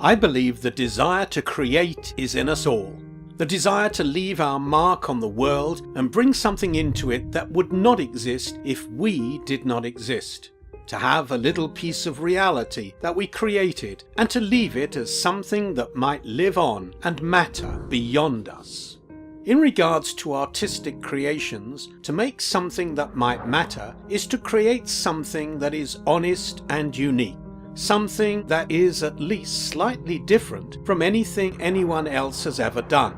I believe the desire to create is in us all. The desire to leave our mark on the world and bring something into it that would not exist if we did not exist. To have a little piece of reality that we created and to leave it as something that might live on and matter beyond us. In regards to artistic creations, to make something that might matter is to create something that is honest and unique. Something that is at least slightly different from anything anyone else has ever done.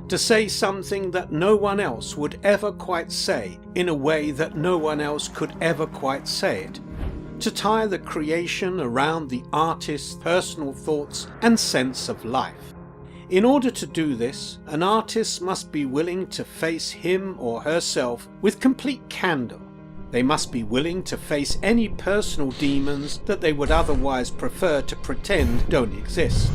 To say something that no one else would ever quite say in a way that no one else could ever quite say it. To tie the creation around the artist's personal thoughts and sense of life. In order to do this, an artist must be willing to face him or herself with complete candor. They must be willing to face any personal demons that they would otherwise prefer to pretend don't exist.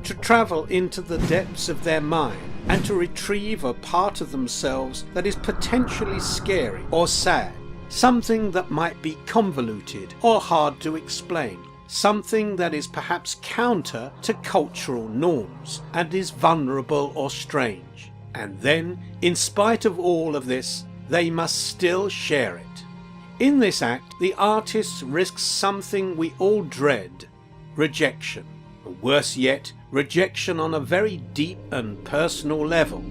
To travel into the depths of their mind and to retrieve a part of themselves that is potentially scary or sad. Something that might be convoluted or hard to explain. Something that is perhaps counter to cultural norms and is vulnerable or strange. And then, in spite of all of this, they must still share it. In this act, the artist risks something we all dread: rejection. Or worse yet, rejection on a very deep and personal level.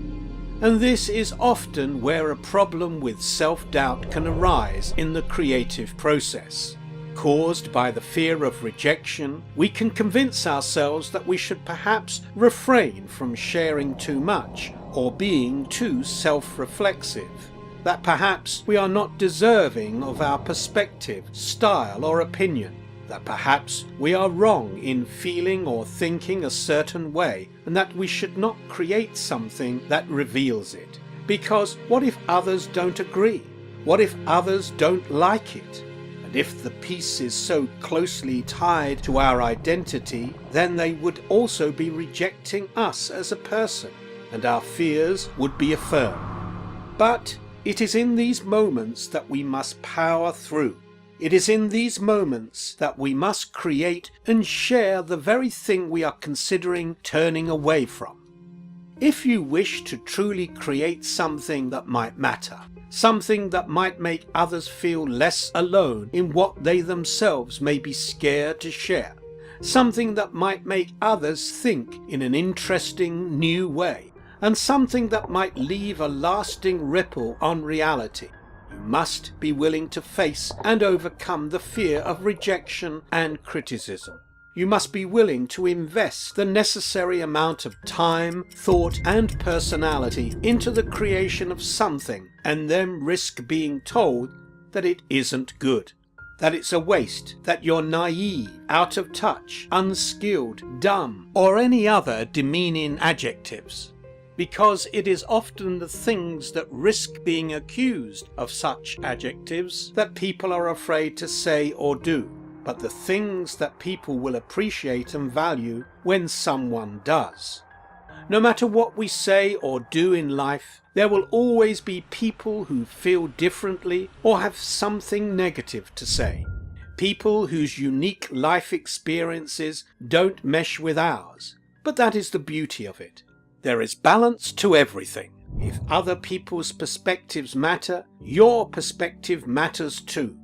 And this is often where a problem with self-doubt can arise in the creative process. Caused by the fear of rejection, we can convince ourselves that we should perhaps refrain from sharing too much or being too self-reflexive. That perhaps we are not deserving of our perspective, style or opinion. That perhaps we are wrong in feeling or thinking a certain way and that we should not create something that reveals it. Because what if others don't agree? What if others don't like it? And if the piece is so closely tied to our identity, then they would also be rejecting us as a person, and our fears would be affirmed. But it is in these moments that we must power through. It is in these moments that we must create and share the very thing we are considering turning away from. If you wish to truly create something that might matter, something that might make others feel less alone in what they themselves may be scared to share, something that might make others think in an interesting new way, and something that might leave a lasting ripple on reality, you must be willing to face and overcome the fear of rejection and criticism. You must be willing to invest the necessary amount of time, thought and personality into the creation of something and then risk being told that it isn't good, that it's a waste, that you're naive, out of touch, unskilled, dumb, or any other demeaning adjectives. Because it is often the things that risk being accused of such adjectives that people are afraid to say or do, but the things that people will appreciate and value when someone does. No matter what we say or do in life, there will always be people who feel differently or have something negative to say. People whose unique life experiences don't mesh with ours, but that is the beauty of it. There is balance to everything. If other people's perspectives matter, your perspective matters too.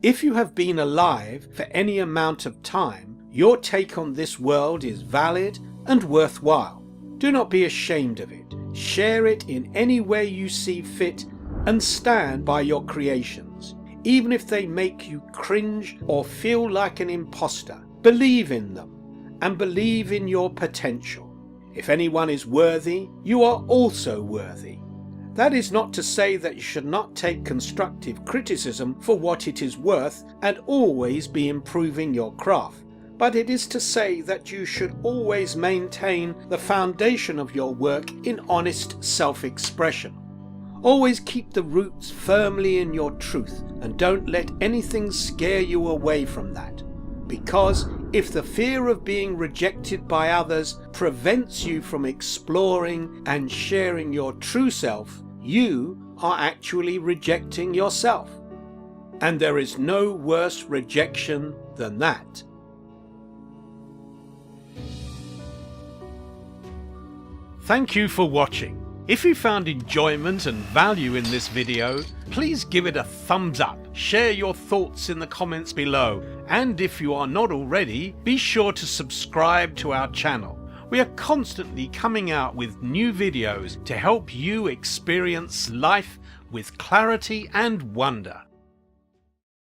If you have been alive for any amount of time, your take on this world is valid and worthwhile. Do not be ashamed of it. Share it in any way you see fit and stand by your creations. Even if they make you cringe or feel like an imposter, believe in them and believe in your potential. If anyone is worthy, you are also worthy. That is not to say that you should not take constructive criticism for what it is worth and always be improving your craft, but it is to say that you should always maintain the foundation of your work in honest self-expression. Always keep the roots firmly in your truth and don't let anything scare you away from that. Because if the fear of being rejected by others prevents you from exploring and sharing your true self, you are actually rejecting yourself. And there is no worse rejection than that. Thank you for watching. If you found enjoyment and value in this video, please give it a thumbs up, share your thoughts in the comments below, and if you are not already, be sure to subscribe to our channel. We are constantly coming out with new videos to help you experience life with clarity and wonder.